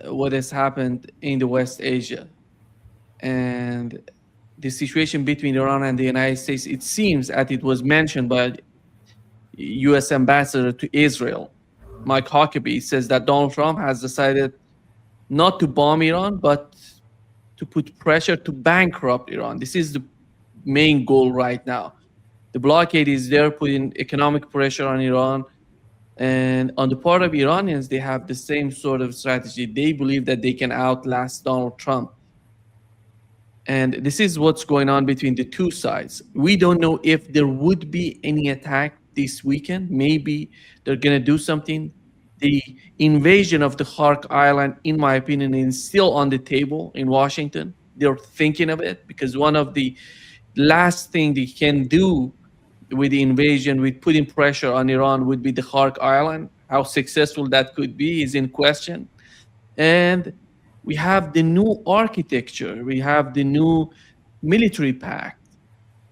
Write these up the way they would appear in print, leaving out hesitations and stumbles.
what has happened in the West Asia and the situation between Iran and the United States. It seems, as it was mentioned by U.S. Ambassador to Israel, Mike Huckabee, says that Donald Trump has decided not to bomb Iran, but to put pressure to bankrupt Iran. This is the main goal right now. The blockade is there, putting economic pressure on Iran. And on the part of Iranians, they have the same sort of strategy. They believe that they can outlast Donald Trump. And this is what's going on between the two sides. We don't know if there would be any attack this weekend. Maybe they're going to do something. The invasion of the Hark Island, in my opinion, is still on the table in Washington. They're thinking of it because one of the last thing they can do with the invasion, with putting pressure on Iran, would be the Hark Island. How successful that could be is in question. And we have the new architecture. We have the new military pact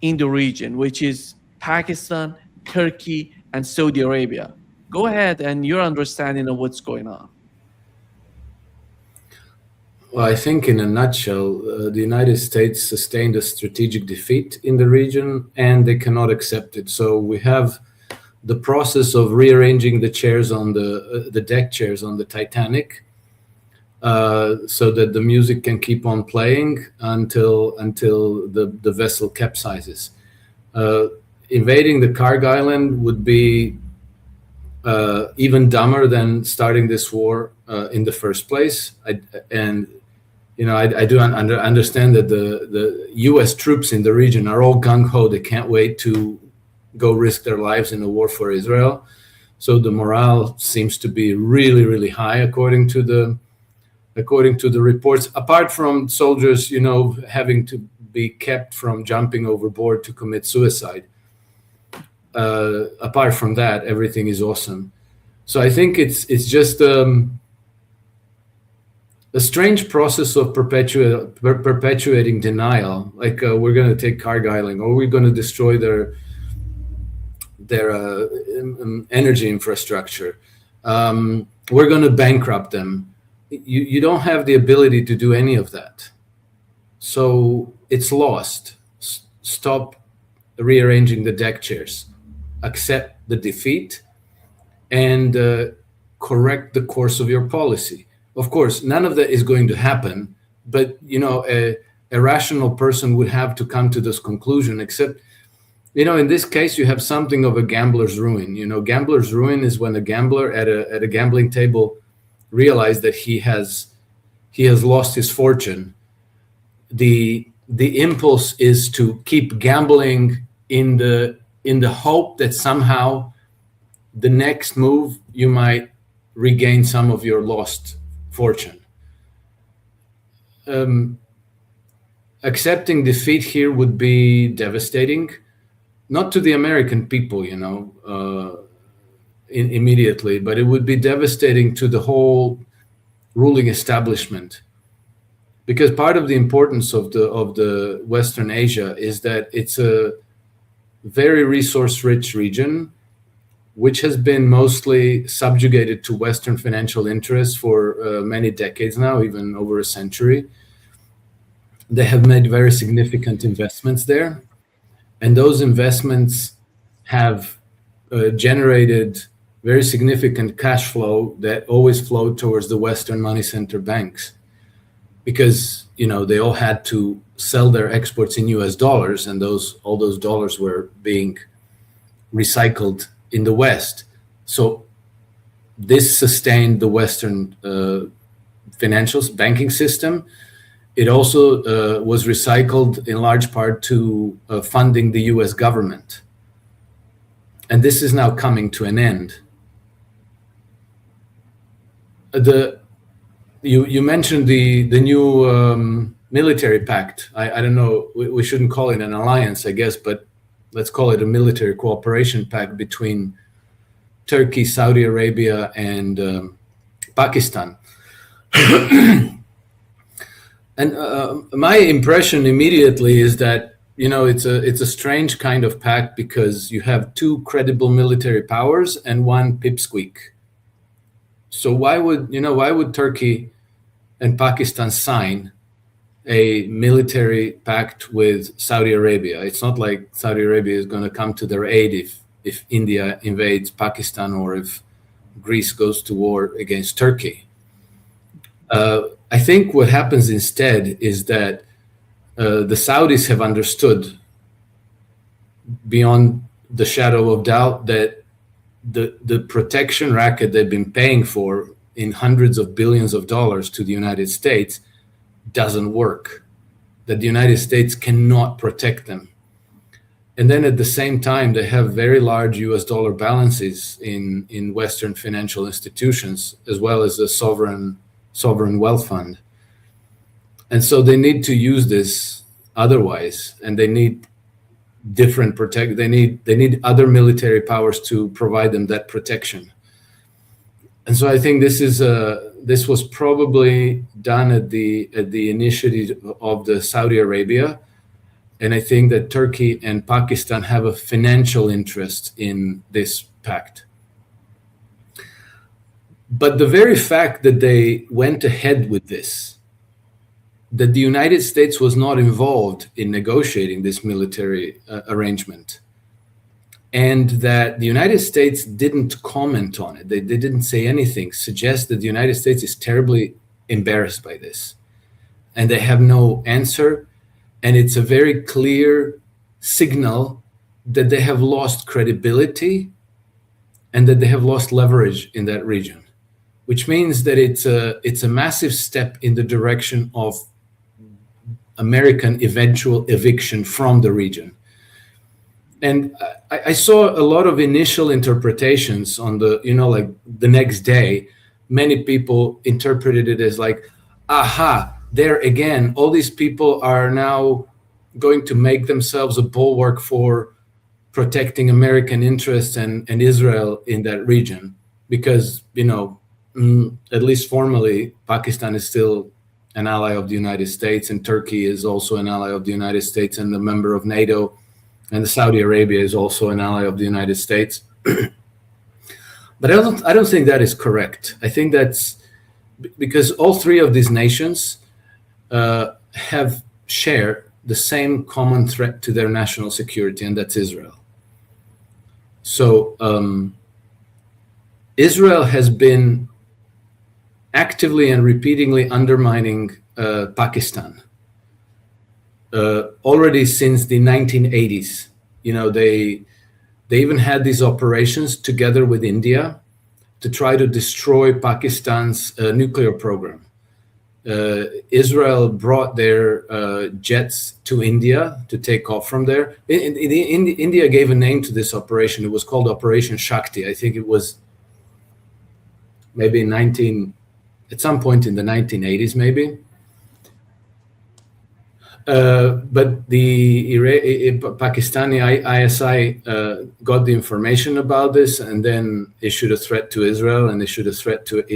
in the region, which is Pakistan, Turkey, and Saudi Arabia. Go ahead and your understanding of what's going on. Well, I think in a nutshell, the United States sustained a strategic defeat in the region and they cannot accept it. So we have the process of rearranging the chairs on the deck chairs on the Titanic, so that the music can keep on playing until the vessel capsizes. Invading the Karg Island would be even dumber than starting this war in the first place. I do understand that the U.S. troops in the region are all gung-ho. They can't wait to go risk their lives in a war for Israel. So the morale seems to be really, really high, according to the reports. Apart from soldiers, having to be kept from jumping overboard to commit suicide. Apart from that, everything is awesome. So I think it's just a strange process of perpetuating denial. Like we're going to take Karg Island, or we're going to destroy their energy infrastructure. We're going to bankrupt them. You don't have the ability to do any of that. So it's lost. Stop rearranging the deck chairs. Accept the defeat and correct the course of your policy. Of course, none of that is going to happen, but a rational person would have to come to this conclusion, except in this case you have something of a gambler's ruin. Gambler's ruin is when a gambler at a gambling table realizes that he has lost his fortune. The impulse is to keep gambling in the hope that somehow the next move you might regain some of your lost fortune. Accepting defeat here would be devastating, not to the American people, immediately, but it would be devastating to the whole ruling establishment. Because part of the importance of the Western Asia is that it's a very resource-rich region, which has been mostly subjugated to Western financial interests for many decades now, even over a century. They have made very significant investments there, and those investments have generated very significant cash flow that always flowed towards the Western money center banks, because they all had to sell their exports in US dollars, and all those dollars were being recycled in the West. So this sustained the Western financials banking system. It also was recycled in large part to funding the US government. And this is now coming to an end. You mentioned the new military pact. I don't know, we shouldn't call it an alliance, I guess, but let's call it a military cooperation pact between Turkey, Saudi Arabia, and Pakistan. And my impression immediately is that it's a strange kind of pact, because you have two credible military powers and one pipsqueak. So why would Turkey and Pakistan sign a military pact with Saudi Arabia? It's not like Saudi Arabia is going to come to their aid if India invades Pakistan or if Greece goes to war against Turkey. I think what happens instead is that the Saudis have understood beyond the shadow of doubt that the protection racket they've been paying for in hundreds of billions of dollars to the United States doesn't work, that the United States cannot protect them. And then at the same time, they have very large US dollar balances in Western financial institutions, as well as a sovereign wealth fund. And so they need to use this otherwise, and they need they need other military powers to provide them that protection. And so I think this was probably done at the initiative of the Saudi Arabia. And I think that Turkey and Pakistan have a financial interest in this pact. But the very fact that they went ahead with this, that the United States was not involved in negotiating this military arrangement, and that the United States didn't comment on it, they didn't say anything, suggests that the United States is terribly embarrassed by this. And they have no answer. And it's a very clear signal that they have lost credibility and that they have lost leverage in that region, which means that it's a massive step in the direction of American eventual eviction from the region. And I saw a lot of initial interpretations on like the next day. Many people interpreted it as like, aha, there again, all these people are now going to make themselves a bulwark for protecting American interests and Israel in that region. Because, at least formally, Pakistan is still an ally of the United States, and Turkey is also an ally of the United States and a member of NATO. And Saudi Arabia is also an ally of the United States. But I don't think that is correct. I think that's because all three of these nations have shared the same common threat to their national security, and that's Israel. So Israel has been actively and repeatedly undermining Pakistan. Already since the 1980s, they even had these operations together with India to try to destroy Pakistan's nuclear program. Israel brought their jets to India to take off from there. India gave a name to this operation. It was called Operation Shakti. I think it was maybe at some point in the 1980s, maybe. But the Pakistani ISI got the information about this and then issued a threat to Israel and issued a threat to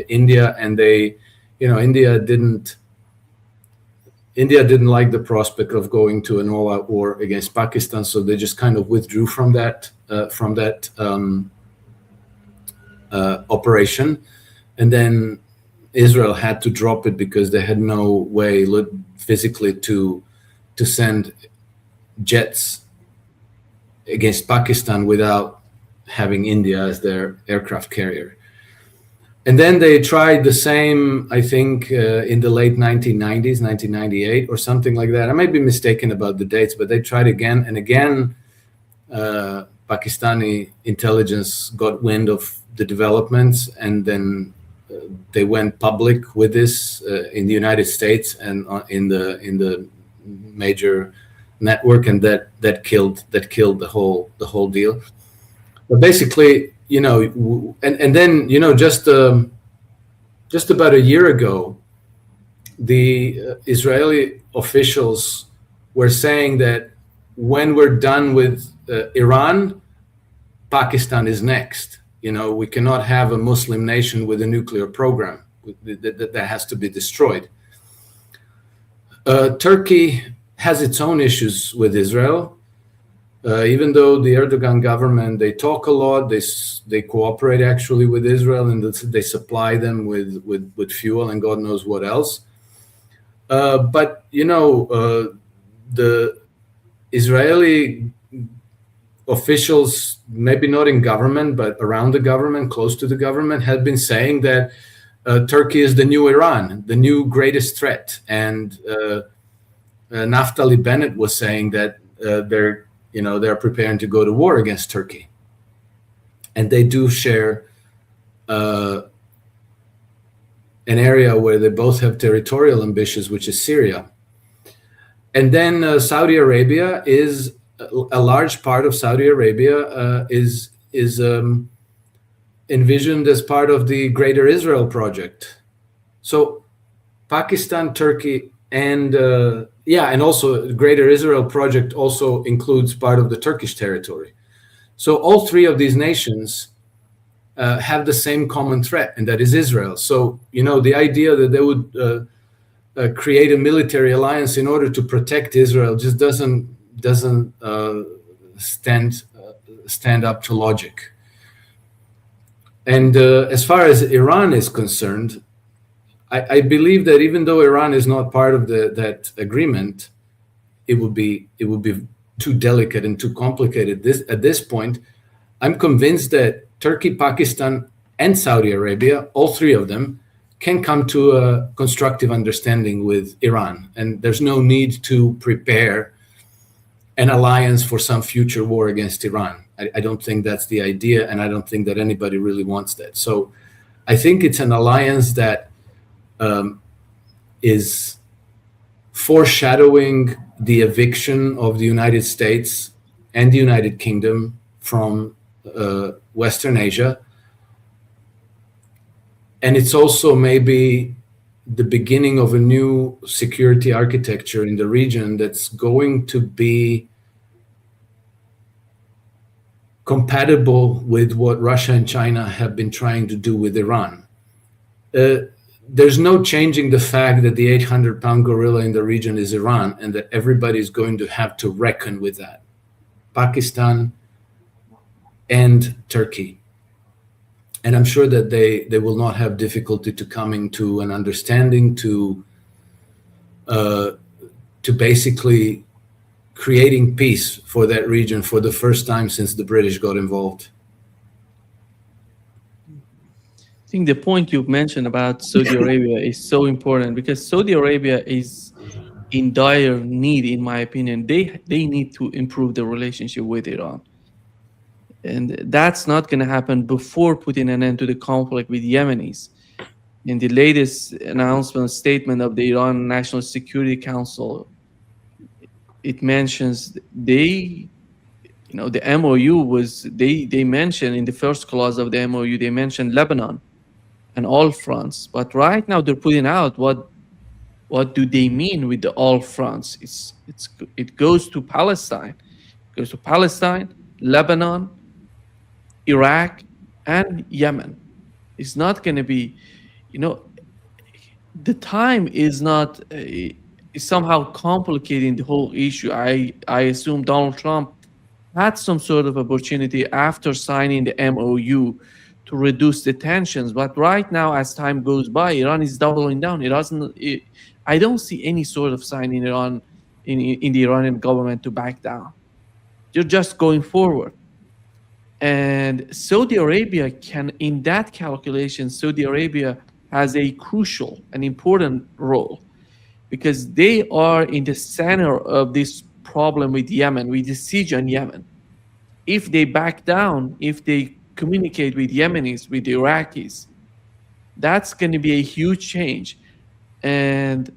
India. And India didn't like the prospect of going to an all-out war against Pakistan, so they just kind of withdrew from that operation. And then Israel had to drop it because they had no way physically to send jets against Pakistan without having India as their aircraft carrier. And then they tried the same, I think, in the late 1990s, 1998 or something like that. I might be mistaken about the dates, but they tried again and again. Pakistani intelligence got wind of the developments, and then they went public with this in the United States and in the major network, and that killed the whole deal. But basically, and then just about a year ago, the Israeli officials were saying that when we're done with Iran, Pakistan is next. We cannot have a Muslim nation with a nuclear program that has to be destroyed. Turkey has its own issues with Israel. Even though the Erdogan government, they talk a lot, they cooperate actually with Israel, and they supply them with fuel and God knows what else. But the Israeli officials, maybe not in government, but around the government, close to the government, had been saying that Turkey is the new Iran, the new greatest threat. And Naftali Bennett was saying that they're preparing to go to war against Turkey. And they do share an area where they both have territorial ambitions, which is Syria. And then Saudi Arabia is a large part of Saudi Arabia is envisioned as part of the Greater Israel project. So Pakistan, Turkey, and also the Greater Israel project also includes part of the Turkish territory. So all three of these nations have the same common threat, and that is Israel. So the idea that they would create a military alliance in order to protect Israel just doesn't stand up to logic. And as far as Iran is concerned, I believe that even though Iran is not part of that agreement, it would be too delicate and too complicated. At this point, I'm convinced that Turkey, Pakistan, and Saudi Arabia, all three of them, can come to a constructive understanding with Iran, and there's no need to prepare an alliance for some future war against Iran. I don't think that's the idea, and I don't think that anybody really wants that. So I think it's an alliance that is foreshadowing the eviction of the United States and the United Kingdom from Western Asia. And it's also maybe the beginning of a new security architecture in the region that's going to be compatible with what Russia and China have been trying to do with Iran. There's no changing the fact that the 800-pound gorilla in the region is Iran, and that everybody's going to have to reckon with that. Pakistan and Turkey. And I'm sure that they will not have difficulty to coming to an understanding, to basically creating peace for that region for the first time since the British got involved. I think the point you mentioned about Saudi Arabia is so important, because Saudi Arabia is in dire need, in my opinion. They need to improve the relationship with Iran. And that's not going to happen before putting an end to the conflict with Yemenis. In the latest announcement statement of the Iran National Security Council, it mentions the MOU was, they mentioned in the first clause of the MOU, they mentioned Lebanon and all fronts. But right now they're putting out what do they mean with the all fronts? It goes to Palestine. It goes to Palestine, Lebanon, Iraq, and Yemen. It's not going to be, the time is not is somehow complicating the whole issue. I assume Donald Trump had some sort of opportunity after signing the MOU to reduce the tensions. But right now, as time goes by, Iran is doubling down. I don't see any sort of sign in Iran, in the Iranian government to back down. They're just going forward. And Saudi Arabia in that calculation, Saudi Arabia has a crucial and important role, because they are in the center of this problem with Yemen, with the siege on Yemen. If they back down, if they communicate with Yemenis, with the Iraqis, that's going to be a huge change. And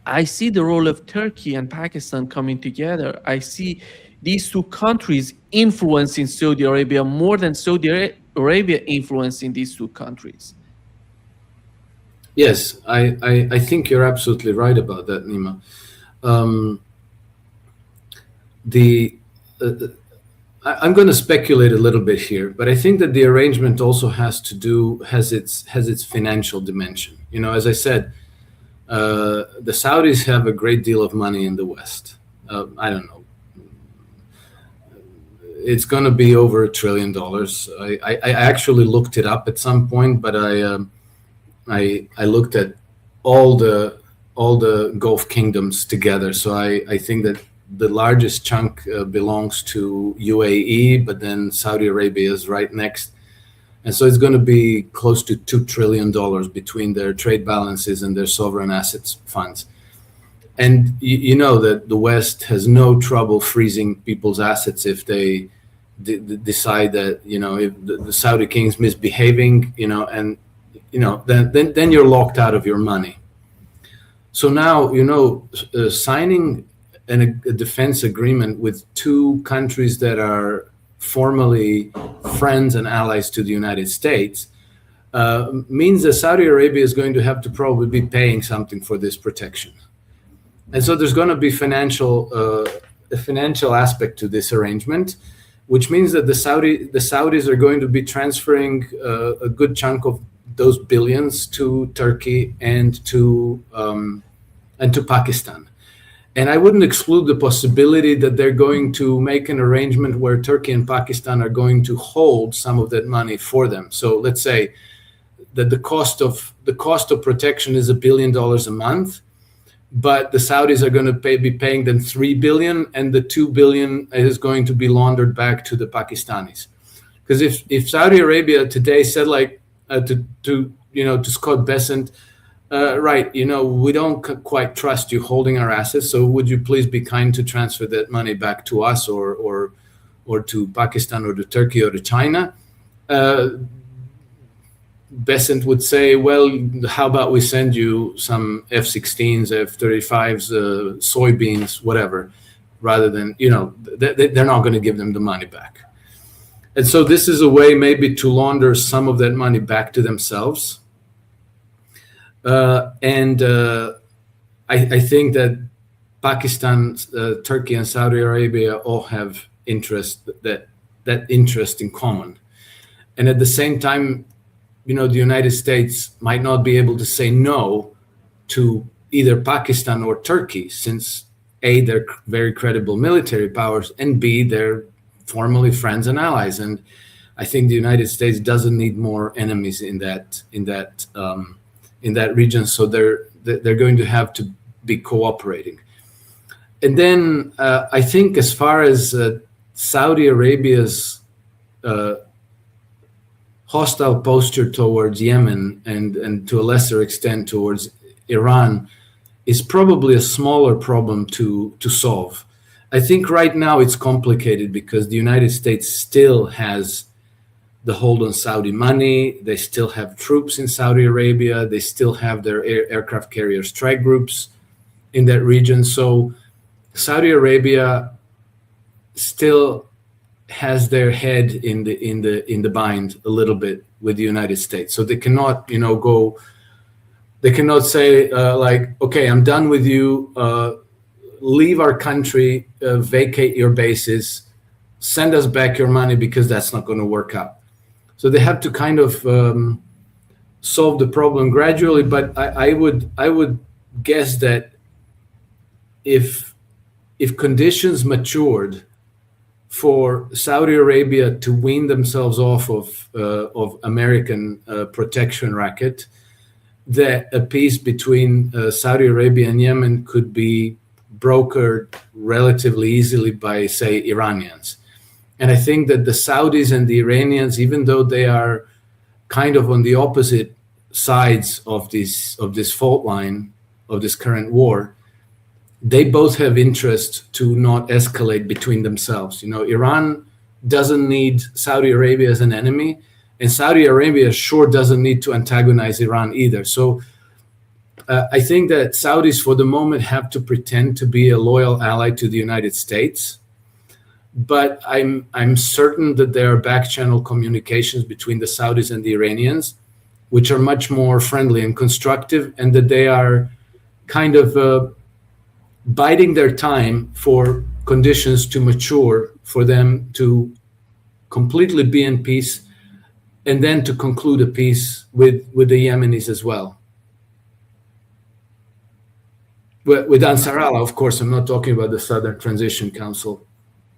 I see the role of Turkey and Pakistan coming together. I see these two countries influencing Saudi Arabia more than Saudi Arabia influencing these two countries. Yes, I think you're absolutely right about that, Nima. I'm going to speculate a little bit here, but I think that the arrangement also has its financial dimension. As I said, the Saudis have a great deal of money in the West. I don't know, it's going to be over $1 trillion. I actually looked it up at some point, but I looked at all the Gulf kingdoms together. So I think that the largest chunk belongs to UAE, but then Saudi Arabia is right next. And so it's going to be close to $2 trillion between their trade balances and their sovereign assets funds. And you know that the West has no trouble freezing people's assets if they decide that, if the Saudi king's misbehaving, and, then you're locked out of your money. So now, signing a defense agreement with two countries that are formally friends and allies to the United States means that Saudi Arabia is going to have to probably be paying something for this protection. And so there's going to be a financial aspect to this arrangement, which means that the Saudis are going to be transferring a good chunk of those billions to Turkey and to Pakistan. And I wouldn't exclude the possibility that they're going to make an arrangement where Turkey and Pakistan are going to hold some of that money for them. So let's say that the cost of protection is $1 billion a month, but the Saudis are going to be paying them $3 billion, and the $2 billion is going to be laundered back to the Pakistanis. Because if Saudi Arabia today said to Scott Bessent, right, we don't quite trust you holding our assets, so would you please be kind to transfer that money back to us or to Pakistan or to Turkey or to China? Bessent would say, well, how about we send you some F-16s, F-35s, soybeans, whatever, rather than, they're not going to give them the money back. And so this is a way maybe to launder some of that money back to themselves. I think that Pakistan, Turkey, and Saudi Arabia all have that interest in common. And at the same time, the United States might not be able to say no to either Pakistan or Turkey, since A, they're very credible military powers, and B, they're formally friends and allies. And I think the United States doesn't need more enemies in that region. So they're going to have to be cooperating. And then I think as far as Saudi Arabia's hostile posture towards Yemen and to a lesser extent towards Iran is probably a smaller problem to solve. I think right now it's complicated because the United States still has the hold on Saudi money. They still have troops in Saudi Arabia. They still have their aircraft carrier strike groups in that region. So Saudi Arabia still has their head in the bind a little bit with the United States. So they cannot, they cannot say okay, I'm done with you. Leave our country, vacate your bases, send us back your money, because that's not going to work out. So they have to kind of solve the problem gradually. But I would guess that if conditions matured for Saudi Arabia to wean themselves off of American protection racket, that a peace between Saudi Arabia and Yemen could be brokered relatively easily by, say, Iranians. And I think that the Saudis and the Iranians, even though they are kind of on the opposite sides of this fault line of this current war, they both have interest to not escalate between themselves. Iran doesn't need Saudi Arabia as an enemy, and Saudi Arabia sure doesn't need to antagonize Iran either. So I think that Saudis for the moment have to pretend to be a loyal ally to the United States. But I'm certain that there are back-channel communications between the Saudis and the Iranians, which are much more friendly and constructive, and that they are kind of biding their time for conditions to mature, for them to completely be in peace, and then to conclude a peace with the Yemenis as well. With Ansar Allah, of course, I'm not talking about the Southern Transition Council.